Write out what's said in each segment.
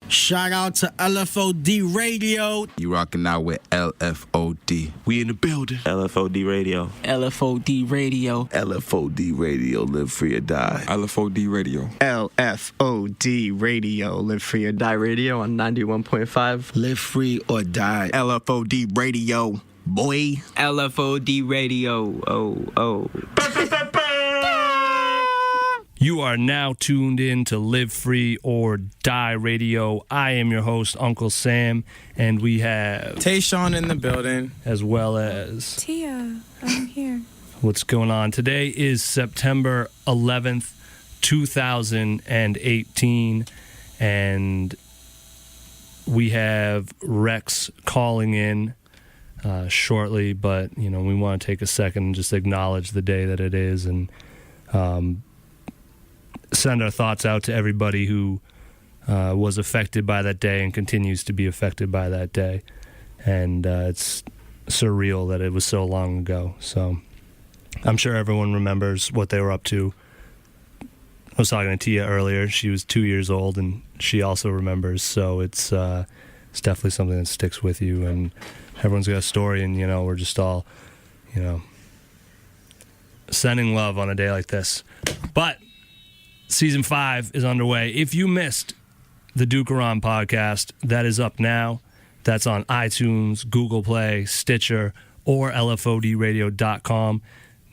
Shout out to LFOD Radio. You rocking out with LFOD. We in the building. LFOD Radio. LFOD Radio. LFOD Radio, live free or die. LFOD Radio. LFOD Radio, live free or die radio on 91.5. Live free or die. LFOD Radio, boy. LFOD Radio. Oh. You are now tuned in to Live Free or Die Radio. I am your host, Uncle Sam, and we have Tayshawn in the building, as well as Tia. I'm here. What's going on? Today is September 11th, 2018, and we have REKS calling in shortly, but we want to take a second and just acknowledge the day that it is and send our thoughts out to everybody who was affected by that day and continues to be affected by that day. And it's surreal that it was so long ago. So I'm sure everyone remembers what they were up to. I was talking to Tia earlier. She was 2 years old, and she also remembers. So it's definitely something that sticks with you. And everyone's got a story, and, we're just all, sending love on a day like this. But Season 5 is underway. If you missed the Duke Around podcast, that is up now. That's on iTunes, Google Play, Stitcher, or LFODradio.com.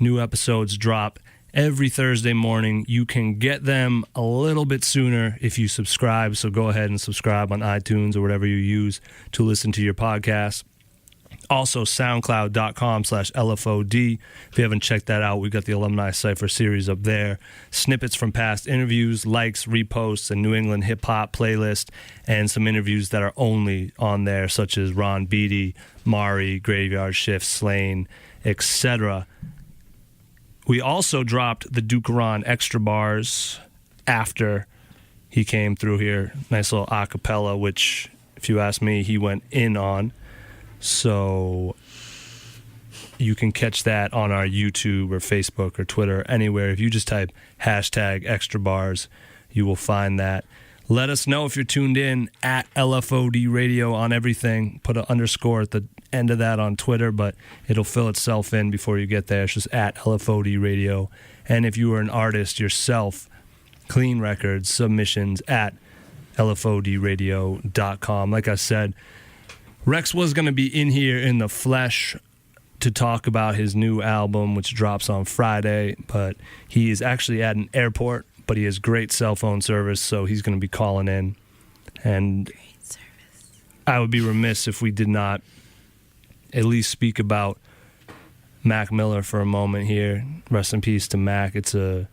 New episodes drop every Thursday morning. You can get them a little bit sooner if you subscribe, so go ahead and subscribe on iTunes or whatever you use to listen to your podcast. Also, soundcloud.com/LFOD. If you haven't checked that out, we've got the Alumni Cypher series up there. Snippets from past interviews, likes, reposts, a New England hip-hop playlist, and some interviews that are only on there, such as Ron Beatty, Mari, Graveyard Shift, Slain, etc. We also dropped the Dukeron extra bars after he came through here. Nice little acapella, which, if you ask me, he went in on. So you can catch that on our YouTube or Facebook or Twitter, anywhere. If you just type #extrabars, you will find that. Let us know if you're tuned in at LFOD Radio on everything. Put an underscore at the end of that on Twitter, but it'll fill itself in before you get there. It's just at LFOD Radio. And if you are an artist yourself, clean records, submissions at LFODradio.com. Like I said, REKS was going to be in here in the flesh to talk about his new album, which drops on Friday, but he is actually at an airport, but he has great cell phone service, so he's going to be calling in. And great service. I would be remiss if we did not at least speak about Mac Miller for a moment here. Rest in peace to Mac. It's I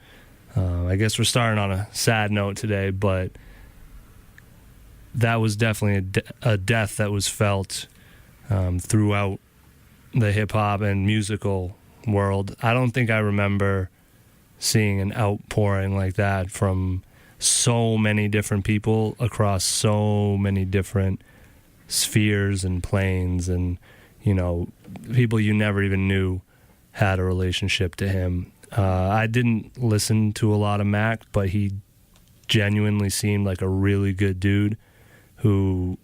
guess we're starting on a sad note today, but that was definitely a death that was felt throughout the hip-hop and musical world. I don't think I remember seeing an outpouring like that from so many different people across so many different spheres and planes, and, people you never even knew had a relationship to him. I didn't listen to a lot of Mac, but he genuinely seemed like a really good dude who,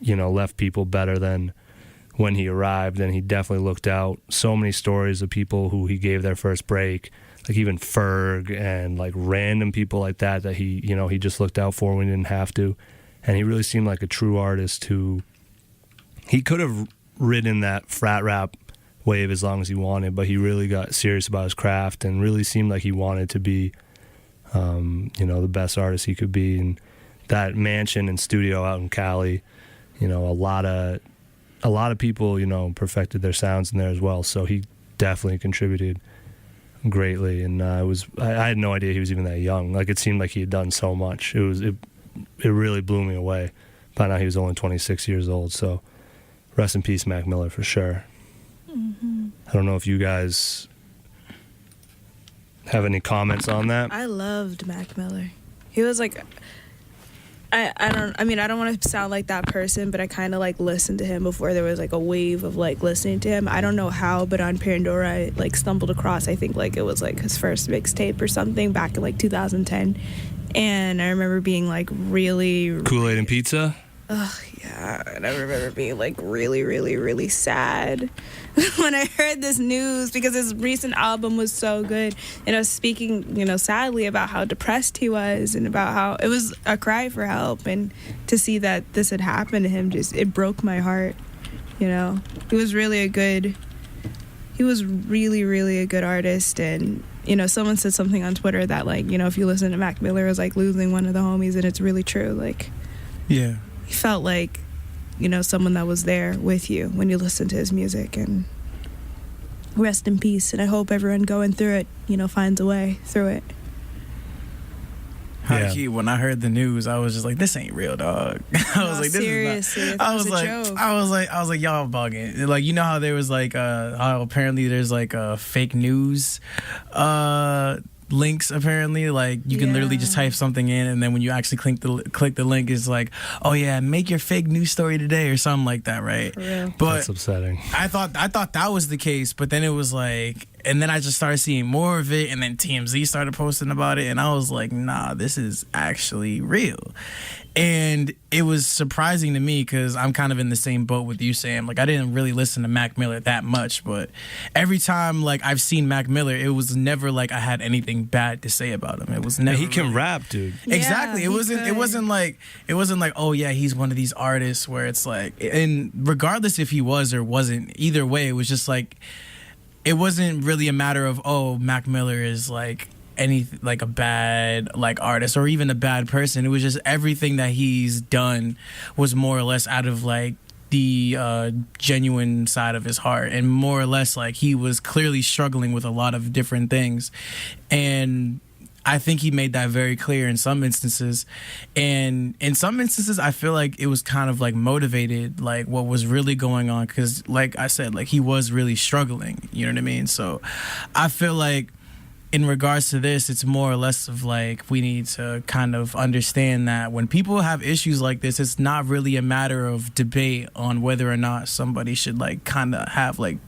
left people better than when he arrived, and he definitely looked out. So many stories of people who he gave their first break, like even Ferg and like random people like that he, he just looked out for when he didn't have to. And he really seemed like a true artist who, he could have ridden that frat rap wave as long as he wanted, but he really got serious about his craft and really seemed like he wanted to be, the best artist he could be. And that mansion and studio out in Cali, a lot of people, perfected their sounds in there as well. So he definitely contributed greatly. And I had no idea he was even that young. Like, it seemed like he had done so much. It really blew me away. Found out he was only 26 years old. So rest in peace, Mac Miller, for sure. Mm-hmm. I don't know if you guys have any comments on that. I loved Mac Miller. He was like, I don't want to sound like that person, but I kind of like listened to him before there was like a wave of like listening to him. I don't know how, but on Pandora I like stumbled across, I think like it was like his first mixtape or something back in like 2010, And I remember being like really Kool-Aid and pizza? yeah, and I remember being like really, really, really sad when I heard this news because his recent album was so good. And I was speaking, sadly about how depressed he was and about how it was a cry for help. And to see that this had happened to him, it broke my heart. He was really a good artist. And, someone said something on Twitter that like, if you listen to Mac Miller, it's like losing one of the homies, and it's really true. Like, yeah. He felt like, someone that was there with you when you listened to his music. And rest in peace. And I hope everyone going through it, finds a way through it. High-key, when I heard the news, I was just like, "This ain't real, dog." I was like, "This seriously, is not." I was like, "Y'all bugging." Like, how there was like, how apparently there's like fake news links. Apparently, like you can literally just type something in, and then when you actually click the link, it's like, "Oh yeah, make your fake news story today" or something like that, right? For real. But That's upsetting. I thought that was the case, but then it was like, and then I just started seeing more of it, and then TMZ started posting about it, and I was like, nah, this is actually real. And it was surprising to me because I'm kind of in the same boat with you, Sam. Like, I didn't really listen to Mac Miller that much, but every time like I've seen Mac Miller, it was never like I had anything bad to say about him. It was never. He can rap, dude. Exactly. Yeah, It wasn't like oh yeah, he's one of these artists where it's like, and regardless if he was or wasn't, either way, it was just like, it wasn't really a matter of, oh, Mac Miller is like like a bad like artist or even a bad person. It was just everything that he's done was more or less out of like the genuine side of his heart, and more or less like he was clearly struggling with a lot of different things, and I think he made that very clear in some instances. And in some instances, I feel like it was kind of like motivated, like what was really going on. Because like I said, like he was really struggling. You know what I mean? So I feel like in regards to this, it's more or less of like we need to kind of understand that when people have issues like this, it's not really a matter of debate on whether or not somebody should like kind of have like,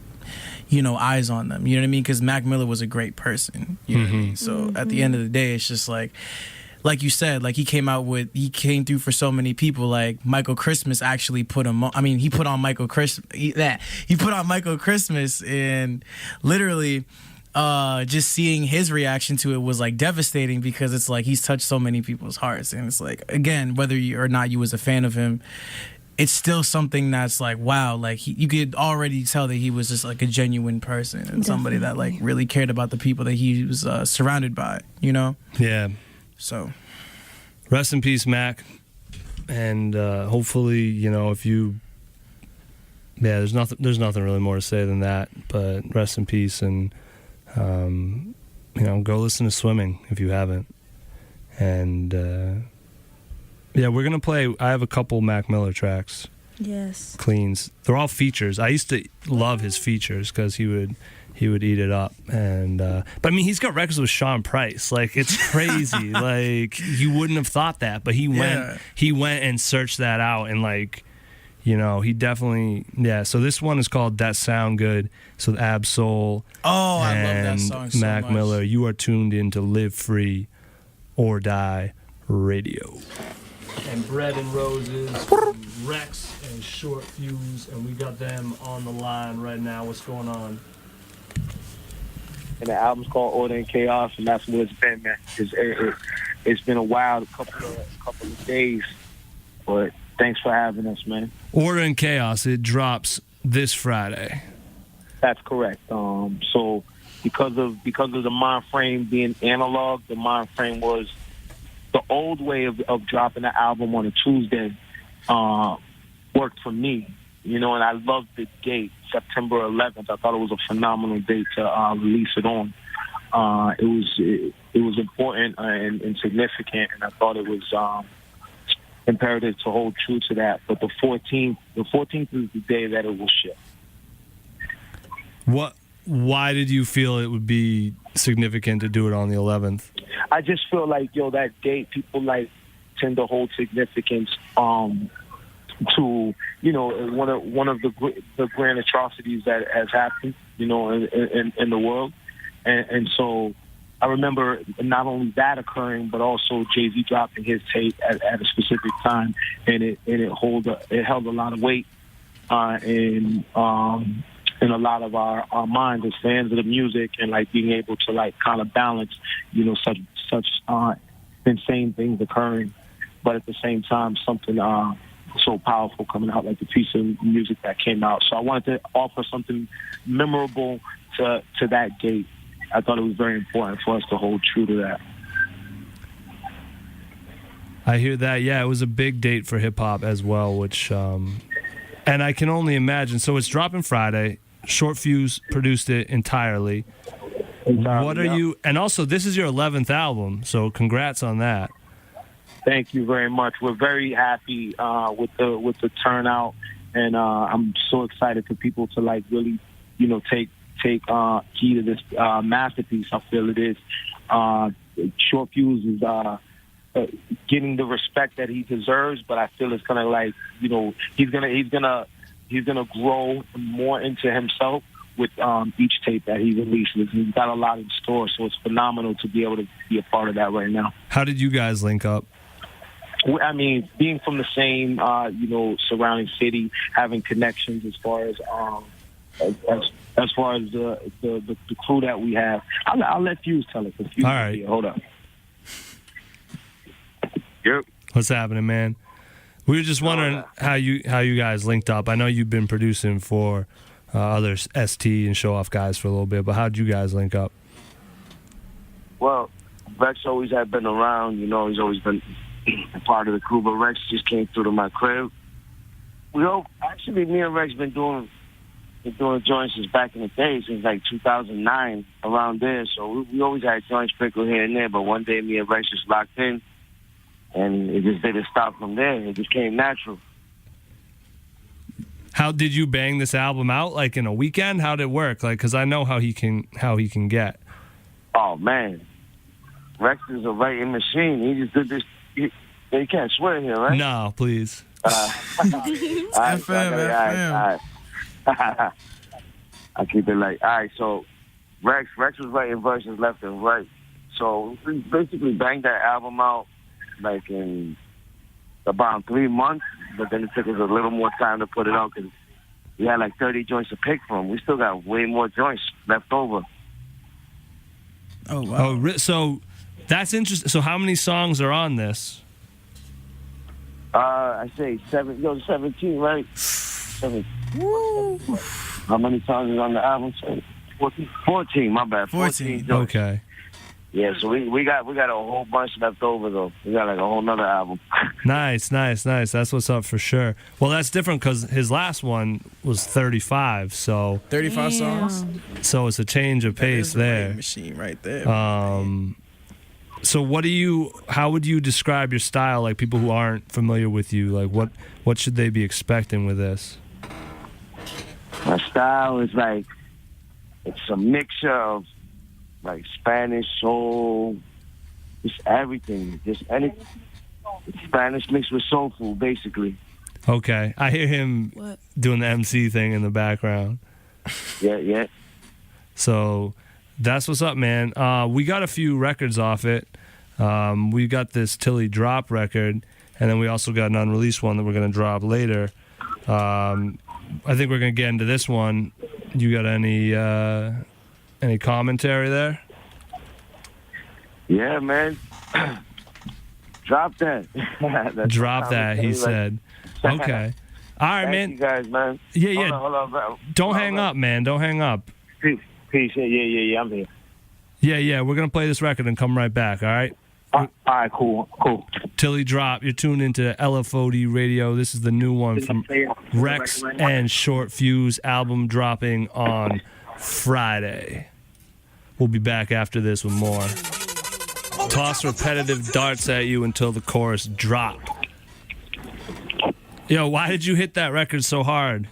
eyes on them. You know what I mean? Because Mac Miller was a great person. You know what I mean? So at the end of the day, it's just like you said, like he came through for so many people. Like Michael Christmas actually put him on. I mean, he put on Michael Christmas. He put on Michael Christmas, and literally just seeing his reaction to it was like devastating, because it's like he's touched so many people's hearts. And it's like, again, whether you or not you was a fan of him, it's still something that's like, wow, like you could already tell that he was just like a genuine person and somebody that like really cared about the people that he was surrounded by, Yeah. So Rest in peace, Mac. And hopefully, if you... Yeah, there's nothing really more to say than that. But rest in peace, and go listen to Swimming if you haven't. And yeah, we're gonna play. I have a couple Mac Miller tracks. Yes. Cleans. They're all features. I used to love his features because he would eat it up. And but I mean, he's got records with Sean Price. Like, it's crazy. Like, you wouldn't have thought that, but he went and searched that out, and like, he definitely, yeah. So this one is called That Sound Good. So Ab Soul. Oh, I love that song so Mac much. Miller. You are tuned in to Live Free or Die Radio. And Bread and Roses, and REKS and Shortfyuz, and we got them on the line right now. What's going on? And the album's called Order and Chaos, and that's what it's been, man. It's been a wild couple of days, but thanks for having us, man. Order and Chaos, it drops this Friday. That's correct. So because of the mind frame being analog, the mind frame was the old way of dropping the album on a Tuesday worked for me, and I loved the date, September 11th. I thought it was a phenomenal date to release it on. It was important and significant, and I thought it was imperative to hold true to that. But the 14th is the day that it will ship. Why did you feel it would be significant to do it on the 11th? I just feel like, that date, people like tend to hold significance to, one of the grand atrocities that has happened, in the world. And so I remember not only that occurring, but also Jay-Z dropping his tape at a specific time, and it held a lot of weight in a lot of our minds as fans of the music, and like being able to like kind of balance, such insane things occurring, but at the same time something so powerful coming out, like the piece of music that came out. So I wanted to offer something memorable to that date. I thought it was very important for us to hold true to that. I hear that. Yeah, it was a big date for hip hop as well, which, and I can only imagine. So it's dropping Friday. Shortfyuz produced it entirely. What are you? And also, this is your 11th album, so congrats on that. Thank you very much. We're very happy with the turnout, and I'm so excited for people to like really, take key to this masterpiece. I feel it is. Shortfyuz is getting the respect that he deserves, but I feel it's gonna like, he's gonna grow more into himself with each tape that he releases. He's got a lot in store, so it's phenomenal to be able to be a part of that right now. How did you guys link up? I mean, being from the same, surrounding city, having connections as far as the crew that we have. I'll let Fuse tell it. All right. Here. Hold up. Yep. What's happening, man? We were just wondering how you guys linked up. I know you've been producing for other ST and Show Off guys for a little bit, but how'd you guys link up? Well, Rex always had been around. He's always been a part of the crew, but Rex just came through to my crib. Me and Rex been doing joints since back in the day, since like 2009, around there. So we always had joints sprinkled here and there, but one day me and Rex just locked in, and it just didn't stop from there. It just came natural. How did you bang this album out? Like in a weekend? How'd it work? Like, because I know how he can get. Oh man, Rex is a writing machine. He just did this. You can't swear here, right? No, please. FM. I keep it like, all right, so Rex was writing verses left and right. So we basically banged that album out like in about 3 months, but then it took us a little more time to put it on because we had like 30 joints to pick from. We still got way more joints left over. Oh, wow. Oh, so that's interesting. So how many songs are on this? I say 17, right? 7. Woo. How many songs is on the album? 14, my bad. 14 joints. Okay. Yeah, so we got a whole bunch left over, though. We got like a whole nother album. Nice. That's what's up for sure. Well, that's different because his last one was 35, so 35 songs. So it's a change of pace there. Machine right there. So how would you describe your style? Like people who aren't familiar with you, like what should they be expecting with this? My style is like, it's a mixture of like Spanish, soul, just everything, just anything. Spanish mixed with soul food, basically. Okay, I hear him doing the MC thing in the background. Yeah. So that's what's up, man. We got a few records off it. We got this Tilly Drop record, and then we also got an unreleased one that we're going to drop later. I think we're going to get into this one. You got any commentary there? Yeah, man. Drop that. Drop that, he said. Okay. All right, man. Thank you guys, man. Yeah. Hold on, bro. Don't hang up, man. Don't hang up. Peace. Yeah, I'm here. Yeah. We're going to play this record and come right back, all right? All right, cool. Tilly Drop, you're tuned into LFOD Radio. This is the new one from REKS and Shortfyuz, album dropping on Friday. We'll be back after this with more. Toss repetitive darts at you until the chorus drop. Yo, why did you hit that record so hard?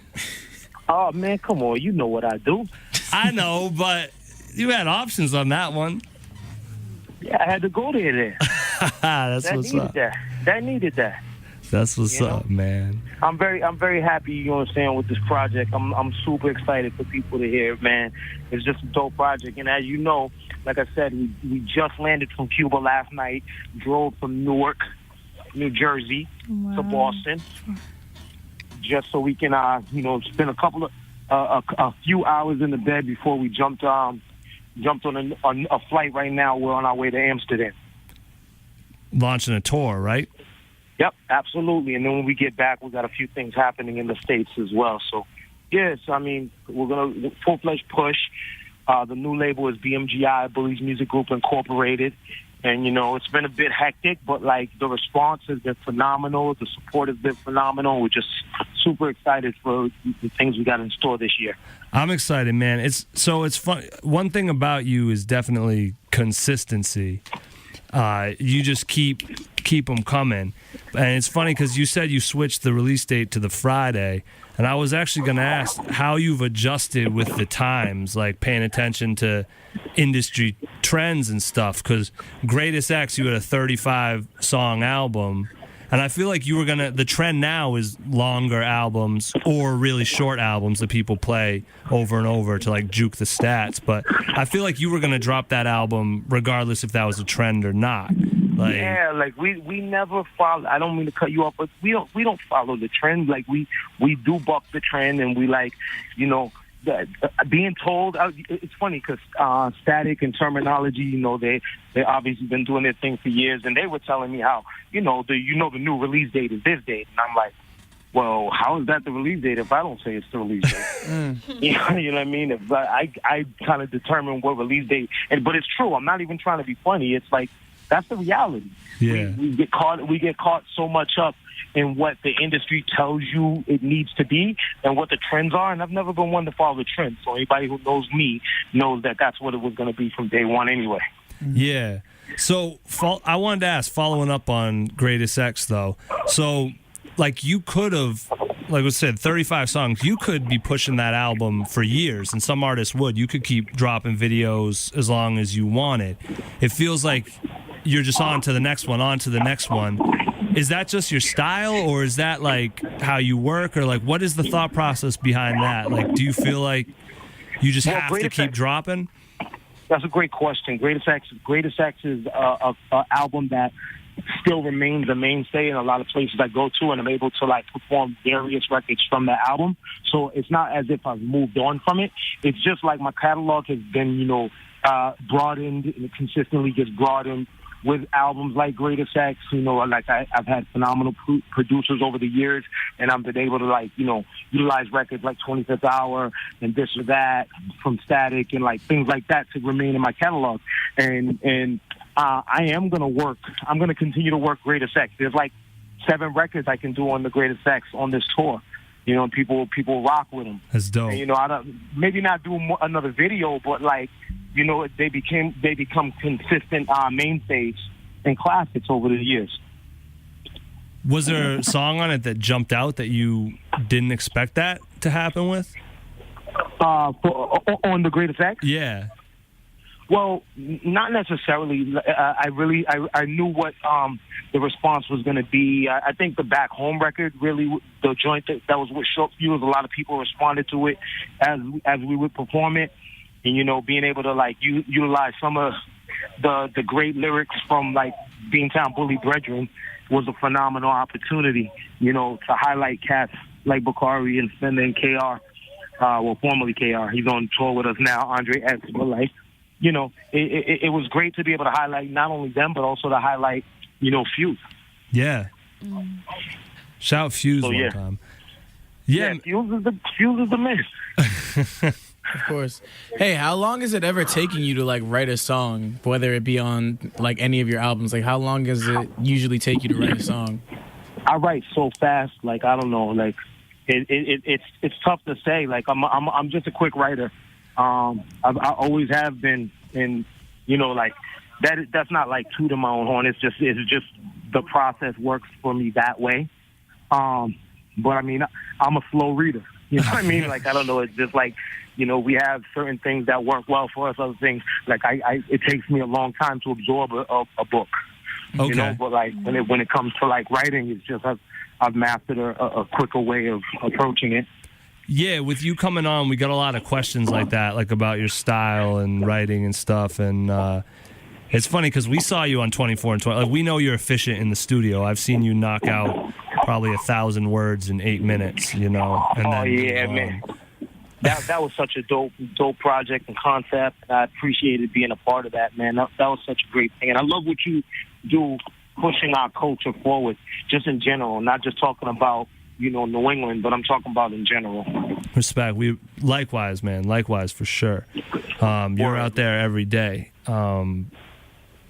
Oh, man, come on. You know what I do. I know, but you had options on that one. Yeah, I had to go there. That's what's up. That needed that. That's what's up, man. I'm very happy, you know what I'm saying, with this project. I'm super excited for people to hear it, man. It's just a dope project. And as you know, like I said, we just landed from Cuba last night, drove from Newark, New Jersey to Boston, just so we can, spend a few hours in the bed before we jumped on a flight right now. We're on our way to Amsterdam. Launching a tour, right? Yep, absolutely. And then when we get back, we got a few things happening in the States as well. So, yes, I mean, we're going to full-fledged push. The new label is BMGI, Bullies Music Group Incorporated. And, it's been a bit hectic, but, the response has been phenomenal. The support has been phenomenal. We're just super excited for the things we got in store this year. I'm excited, man. It's fun. One thing about you is definitely consistency. You just keep them coming. And it's funny because you said you switched the release date to the Friday, and I was actually going to ask how you've adjusted with the times, like paying attention to industry trends and stuff, because Greatest X, you had a 35-song album, and I feel like the trend now is longer albums or really short albums that people play over and over to juke the stats. But I feel like you were going to drop that album regardless if that was a trend or not. We never follow. I don't mean to cut you off, but we don't follow the trend. We do buck the trend, and we being told. It's funny because Static and Terminology, they obviously been doing their thing for years, and they were telling me how the new release date is this date, and I'm like, well, how is that the release date if I don't say it's the release date? You know what I mean? I kind of determine what release date, but it's true. I'm not even trying to be funny. It's that's the reality. Yeah. We get caught so much up in what the industry tells you it needs to be and what the trends are, and I've never been one to follow the trends. So anybody who knows me knows that that's what it was going to be from day one anyway. Yeah. So I wanted to ask, following up on Greatest X, though. So, you could have, like I said, 35 songs. You could be pushing that album for years, and some artists would. You could keep dropping videos as long as you wanted. It feels like you're just on to the next one, on to the next one. Is that just your style, or is that how you work, or what is the thought process behind that? Do you feel like you just have to keep dropping? That's a great question. Greatest X is a album that still remains a mainstay in a lot of places I go to, and I'm able to perform various records from that album. So it's not as if I've moved on from it. It's just my catalog has been, broadened, and it consistently gets broadened with albums like Greatest X. I've had phenomenal producers over the years, and I've been able to utilize records like 25th Hour and this or that from Static and things like that to remain in my catalog. And I am going to work. I'm going to continue to work Greatest X. There's 7 records I can do on the Greatest X on this tour. And people rock with them. That's dope. And, I don't, maybe not do another video, but they become consistent mainstays and classics over the years. Was there a song on it that jumped out that you didn't expect that to happen with? On the Greatest X? Yeah. Well, not necessarily. I knew what the response was going to be. I think the Back Home record, really, the joint that was with Shortfyuz, a lot of people responded to it as we would perform it. And, being able to, utilize some of the great lyrics from, Beantown Bully Brethren was a phenomenal opportunity, to highlight cats like Bakari and Spender and KR, formerly KR. He's on tour with us now, Andre X, but, it was great to be able to highlight not only them, but also to highlight, Fuse. Yeah. Shout Fuse one time. Yeah, Fuse is the man. Of course. Hey, how long is it ever taking you to write a song, whether it be on any of your albums? How long does it usually take you to write a song? I write so fast, I don't know, it's tough to say. I'm just a quick writer. I always have been, and that's not tooting my own horn. It's just the process works for me that way. But I mean, I'm a slow reader. You know what I mean? I don't know. It's just we have certain things that work well for us. Other things it takes me a long time to absorb a book. Okay. But when it comes to writing, it's just mastered a quicker way of approaching it. Yeah, with you coming on, we got a lot of questions like that, like about your style and writing and stuff. And it's funny because we saw you on 24 and 20. Like, we know you're efficient in the studio. I've seen you knock out probably 1,000 words in 8 minutes, you know. And man. That was such a dope project and concept. I appreciated being a part of that, man. That was such a great thing. And I love what you do, pushing our culture forward, just in general, not just talking about, you know, New England, but I'm talking about in general. Respect. Likewise, man. Likewise, for sure. You're out there every day.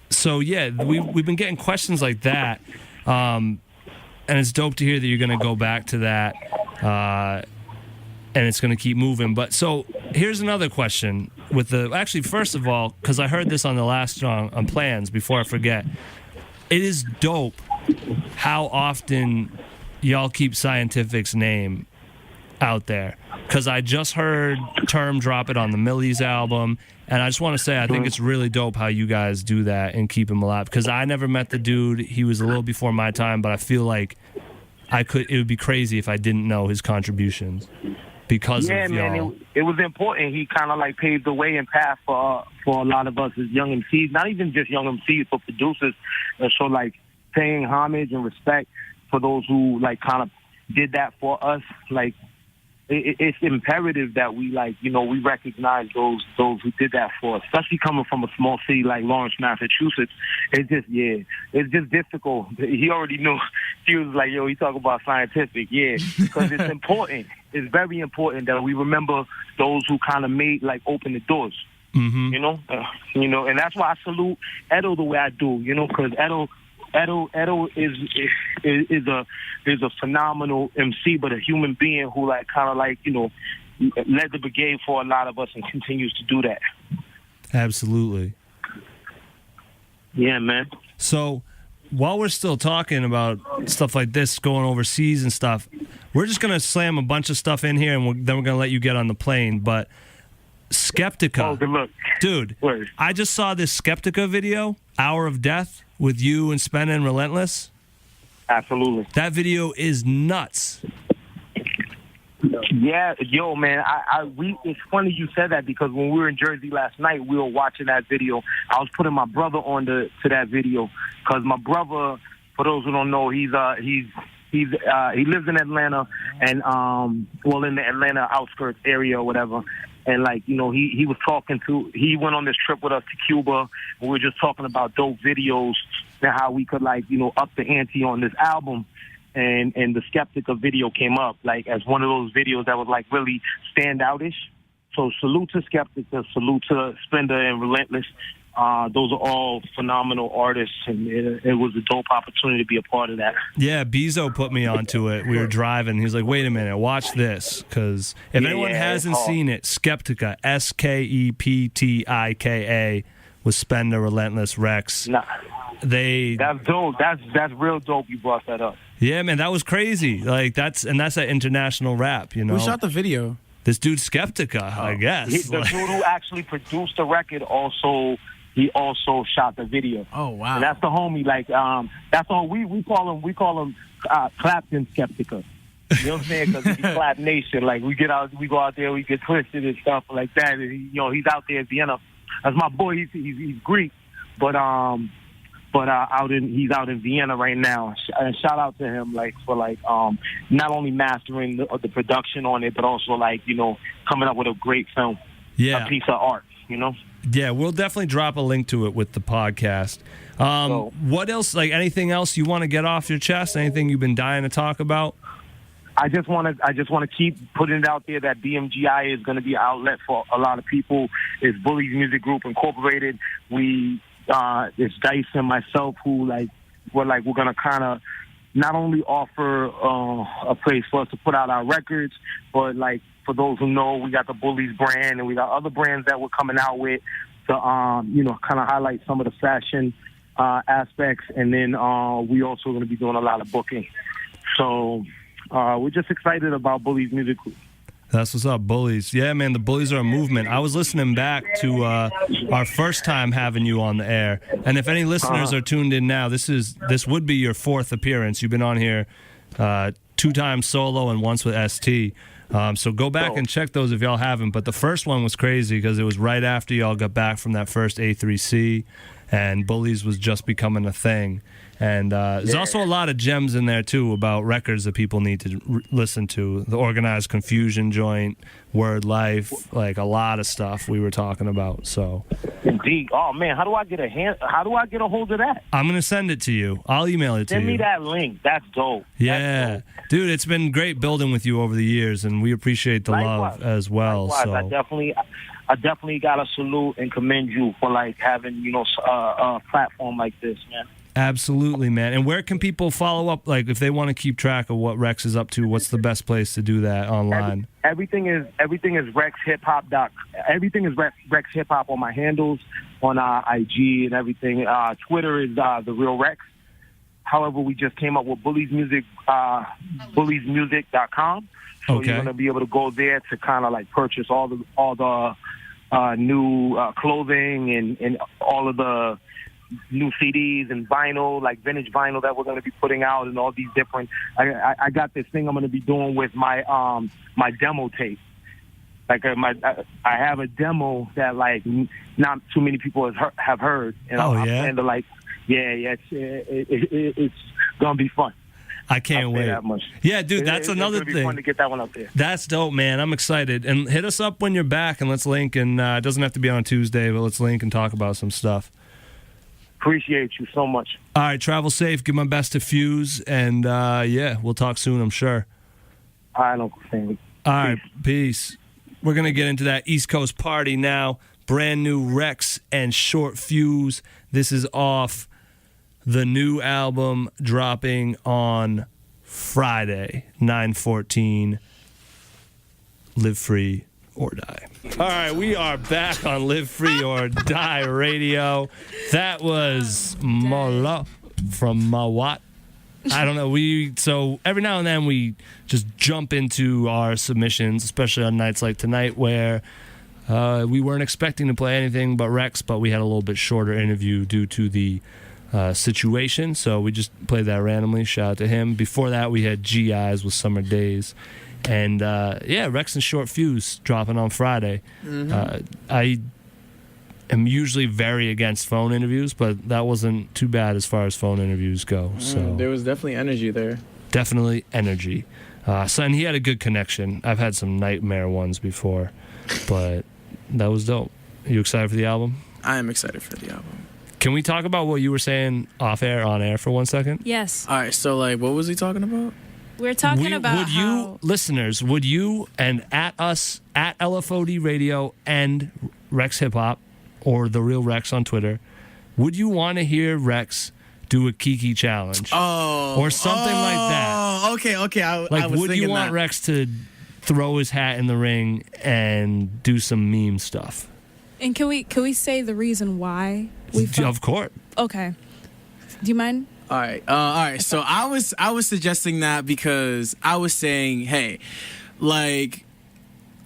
So, yeah, we've been getting questions like that. And it's dope to hear that you're going to go back to that. And it's going to keep moving. But so here's another question. Actually, first of all, because I heard this on the last song on Plans, before I forget, it is dope how often y'all keep Scientifik's name out there. Because I just heard Term drop it on the Millies album, and I just want to say I think it's really dope how you guys do that and keep him alive. Because I never met the dude. He was a little before my time, but I feel like it would be crazy if I didn't know his contributions. Because of man, y'all. it was important. He kind of like paved the way and path for a lot of us as young MCs, not even just young MCs, but producers. So like paying homage and respect for those who like kind of did that for us. Like it's imperative that we we recognize those who did that for us, especially coming from a small city like Lawrence, Massachusetts. It's just difficult. He already knew. He was like, yo, he talking about Scientifik, because it's important. It's very important that we remember those who kind of open the doors. Mm-hmm. You know, and that's why I salute Edo the way I do. You know, because Edo is a phenomenal MC, but a human being who led the brigade for a lot of us and continues to do that. Absolutely. Yeah, man. So while we're still talking about stuff like this, going overseas and stuff, we're just going to slam a bunch of stuff in here, and then we're going to let you get on the plane. But Skeptica. Oh, good luck. Dude, Word. I just saw this Skeptica video, Hour of Death, with you and Spenna and Relentless. Absolutely. That video is nuts. Yeah, yo, man. It's funny you said that because when we were in Jersey last night, we were watching that video. I was putting my brother on to that video because my brother, for those who don't know, he lives in Atlanta and in the Atlanta outskirts area or whatever. And he was he went on this trip with us to Cuba. And we were just talking about dope videos and how we could up the ante on this album. And the Skeptica video came up as one of those videos that was really standoutish. So salute to Skeptica, salute to Spender and Relentless. Those are all phenomenal artists, and it was a dope opportunity to be a part of that. Yeah, Bezo put me onto it. We were driving. He was like, wait a minute, watch this. Because if anyone hasn't seen it, Skeptica, Skeptika, with Spender, Relentless, REKS. Nah, that's dope. That's real dope you brought that up. Yeah, man, that was crazy. That's that international rap, you know. Who shot the video? This dude Skeptica, I guess. The dude who actually produced the record he also shot the video. Oh wow! And that's the homie. That's all we call him Clapton Skeptica. You know what I'm saying? Because he's Clap Nation. We go out there, we get twisted and stuff like that. And, he's out there in Vienna. That's my boy. He's Greek, but he's out in Vienna right now. And shout out to him for not only mastering the production on it, but also coming up with a great film, a piece of art. Yeah, we'll definitely drop a link to it with the podcast. What else? Anything else you want to get off your chest? Anything you've been dying to talk about? I just want to keep putting it out there that BMGI is going to be an outlet for a lot of people. It's Bullies Music Group Incorporated. It's Dice and myself who we're going to kind of not only offer a place for us to put out our records, but for those who know, we got the Bullies brand and we got other brands that we're coming out with to kind of highlight some of the fashion aspects, and then we also going to be doing a lot of booking. So we're just excited about Bullies Music Group. That's what's up, Bullies. Yeah, man, the Bullies are a movement. I was listening back to our first time having you on the air, and if any listeners are tuned in now, this would be your fourth appearance. You've been on here 2 times solo and once with ST. So go back and check those if y'all haven't. But the first one was crazy because it was right after y'all got back from that first A3C, and Bullies was just becoming a thing. And there's also a lot of gems in there, too, about records that people need to listen to. The Organized Confusion joint, Word Life, like a lot of stuff we were talking about. So, Indeed. Oh, man, how do I get a hold of that? I'm going to send it to you. I'll email it to you. Send me that link. That's dope. Yeah. That's dope. Dude, it's been great building with you over the years, and we appreciate the love as well. Likewise. So. I definitely got to salute and commend you for, like, having, a platform like this, man. Absolutely, man. And where can people follow up? Like, if they want to keep track of what Rex is up to, what's the best place to do that online? Everything is REKSHipHop. Everything is Rex Hip Hop on my handles, on IG and everything. Twitter is the Real Rex. However, we just came up with Bullies Music, bulliesmusic.com. So you're going to be able to go there to kind of like purchase all the new clothing and all of the new CDs and vinyl, like vintage vinyl that we're going to be putting out, and all these different. I got this thing I'm going to be doing with my my demo tape. Like I have a demo that like not too many people have heard, and I'm planning to like, it's going to be fun. I can't wait. That much. Yeah, dude, that's another thing. It's thing. fun to get that one up there. That's dope, man. I'm excited. And hit us up when you're back, and let's link. And it doesn't have to be on Tuesday, but let's link and talk about some stuff. Appreciate you so much. All right, travel safe. Give my best to Fuse, and we'll talk soon, I'm sure. All right, Uncle Sammy. All right, peace. We're gonna get into that East Coast party now. Brand new REKS and Shortfyuz. This is off the new album dropping on Friday, 9/14. Live Free or Die. All right, we are back on Live Free or Die Radio. That was Mala from Mawat. I don't know. So every now and then we just jump into our submissions, especially on nights like tonight where we weren't expecting to play anything but REKS, but we had a little bit shorter interview due to the situation. So we just played that randomly. Shout out to him. Before that, we had GIs with Summer Days. And, REKS and Shortfyuz dropping on Friday. Mm-hmm. I am usually very against phone interviews, but that wasn't too bad as far as phone interviews go. So there was definitely energy there. Definitely energy. And he had a good connection. I've had some nightmare ones before, but that was dope. Are you excited for the album? I am excited for the album. Can we talk about what you were saying off air, on air for 1 second? Yes. All right, so like, what was he talking about? We're talking about would you, listeners, would you, and at us, at LFOD Radio and REKS Hip Hop, or The Real REKS on Twitter, would you want to hear REKS do a Kiki challenge? Or something like that? Okay. Would you want REKS to throw his hat in the ring and do some meme stuff? And can we say the reason why Of course. Okay. Do you mind? All right. So I was suggesting that because I was saying, hey, like,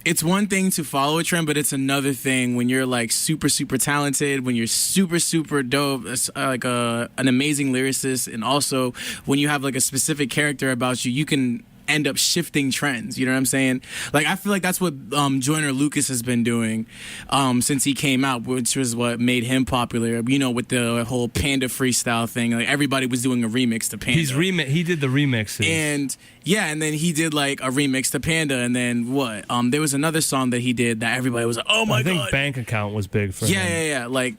it's one thing to follow a trend, but it's another thing when you're like super, super talented, when you're super, super dope, like an amazing lyricist, and also when you have like a specific character about you, you can end up shifting trends. You know what I'm saying? Like, I feel like that's what Joyner Lucas has been doing since he came out, which was what made him popular. You know, with the whole Panda freestyle thing. Like, everybody was doing a remix to Panda. He did the remixes. And and then he did like a remix to Panda, and then what? There was another song that he did that everybody was like, "Oh my god!" I think Bank Account was big for him. Yeah. Like,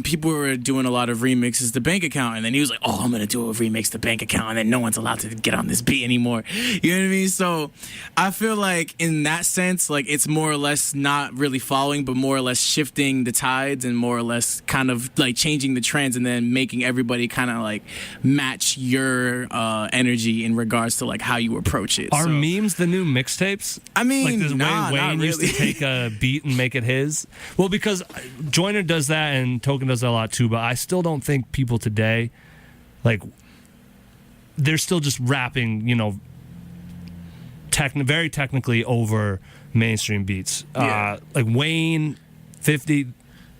people were doing a lot of remixes to Bank Account, and then he was like, "Oh, I'm gonna do a remix to Bank Account," and then no one's allowed to get on this beat anymore. You know what I mean? So I feel like in that sense, like, it's more or less not really following, but more or less shifting the tides, and more or less kind of like changing the trends, and then making everybody kind of like match your energy in regards to like how you approach it. Are memes the new mixtapes? I mean, like this Wayne really. used to take a beat and make it his. Well, because Joyner does that and Token does that a lot too, but I still don't think people today, like, they're still just rapping, you know, very technically over mainstream beats. Yeah. Like Wayne, 50,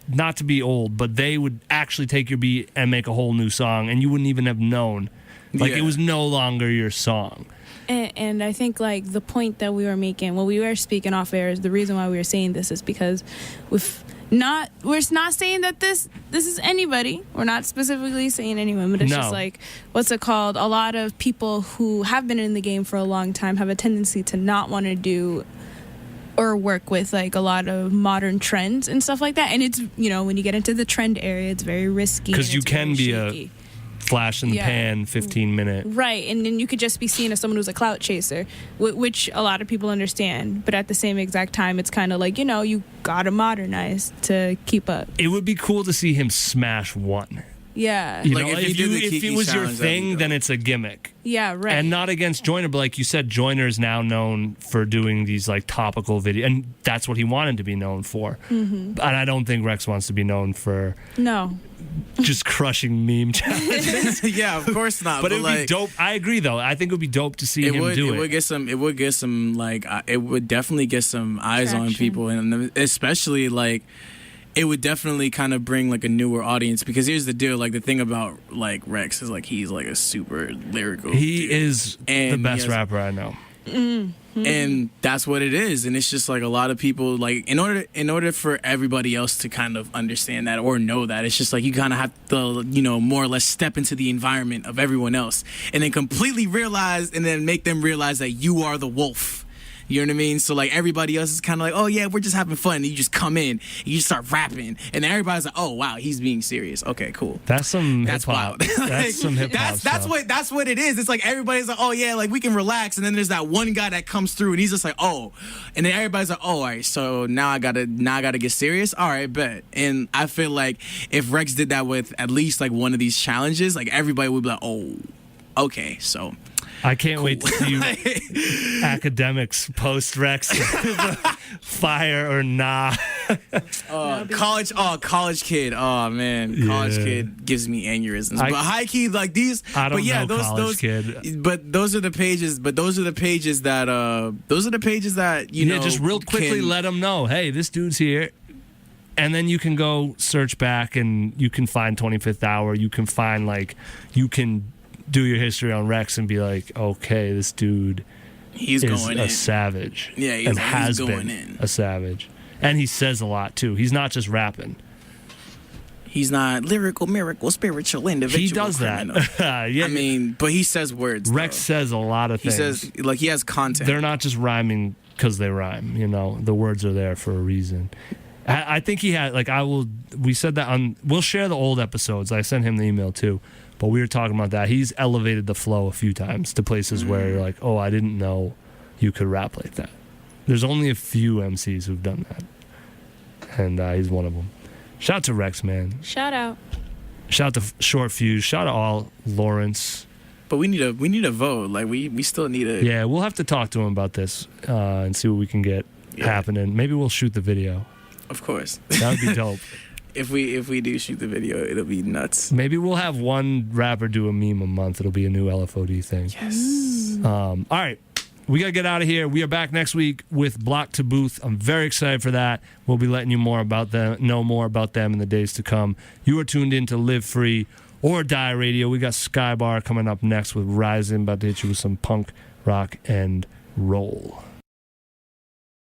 not to be old, but they would actually take your beat and make a whole new song, and you wouldn't even have known Like Yeah. it was no longer your song. And I think like the point that we were making when we were speaking off air is the reason why we were saying this is because we're not saying that this is anybody. We're not specifically saying anyone, but it's No. just like, what's it called? A lot of people who have been in the game for a long time have a tendency to not want to do or work with like a lot of modern trends and stuff like that. And it's, you know, when you get into the trend area, it's very risky. Because and you it's can very be shaky. a flash in the Yeah. pan 15-minute. Right, and then you could just be seen as someone who's a clout chaser, which a lot of people understand. But at the same exact time, it's kind of like, you know, you gotta modernize to keep up. It would be cool to see him smash one. Yeah. You Like, know, if he did the if it Kiki was your challenge, that'd be thing, dope. then it's a gimmick. Yeah, right. And not against Joyner, but like you said, Joyner is now known for doing these like topical videos, and that's what he wanted to be known for. Mm-hmm. And I don't think Rex wants to be known for No. just crushing meme challenges. Yeah, of course not. But it would like, be dope. I agree, though. I think it would be dope to see him do it. It would get some. It would get some. Like it would definitely get some eyes on Traction. people, and especially like it would definitely kind of bring like a newer audience. Because here's the deal: like the thing about like Rex is like he's like a super lyrical. He dude. is And the he best has- rapper I know. and that's what it is. And it's just like a lot of people like in order for everybody else to kind of understand that or know that, it's just like you kind of have to, you know, more or less step into the environment of everyone else and then completely realize and then make them realize that you are the wolf. You know what I mean? So like everybody else is kind of like, oh yeah, we're just having fun. And you just come in, and you just start rapping, and then everybody's like, oh wow, he's being serious. Okay, cool. That's some That's hip hop. wild. That's some hip hop. That's what it is. It's like everybody's like, oh yeah, like we can relax, and then there's that one guy that comes through, and he's just like, oh, and then everybody's like, oh, all right, so now I gotta get serious. All right, bet. And I feel like if Rex did that with at least like one of these challenges, like everybody would be like, oh, okay, so. I can't wait to see you academics post Rex fire or nah. College kid. Oh man, college Yeah. kid gives me aneurysms. But high key, like these. I don't but yeah, know those college kid. But those are the pages. But those are the pages that. You know. Just real quickly can- let them know, hey, this dude's here. And then you can go search back and you can find 25th Hour. You can find you can do your history on Rex and be like, okay, this dude He's is going a in. savage. Yeah, and he's has going been in. a savage. And he says a lot too. He's not just rapping. He's not lyrical, miracle, spiritual, individual. He does criminal. that. Yeah. I mean, but he says words. Rex says a lot of He things. says like he has content. They're not just rhyming because they rhyme. You know, the words are there for a reason. I think he had we said that we'll share the old episodes. I sent him the email too, but we were talking about that. He's elevated the flow a few times to places where you're like, oh, I didn't know you could rap like that. There's only a few MCs who've done that, and he's one of them. Shout out to Rex, man. Shout out. Shout out to Shortfyuz. Shout out to all Lawrence. But we need a vote. Like we still need a. Yeah, we'll have to talk to him about this and see what we can get happening. Maybe we'll shoot the video. Of course. That would be dope. If we do shoot the video, it'll be nuts. Maybe we'll have one rapper do a meme a month. It'll be a new LFOD thing. Yes. All right. We got to get out of here. We are back next week with Block to Booth. I'm very excited for that. We'll be letting you know more about them in the days to come. You are tuned in to Live Free or Die Radio. We got Skybar coming up next with Ryzen, about to hit you with some punk, rock, and roll.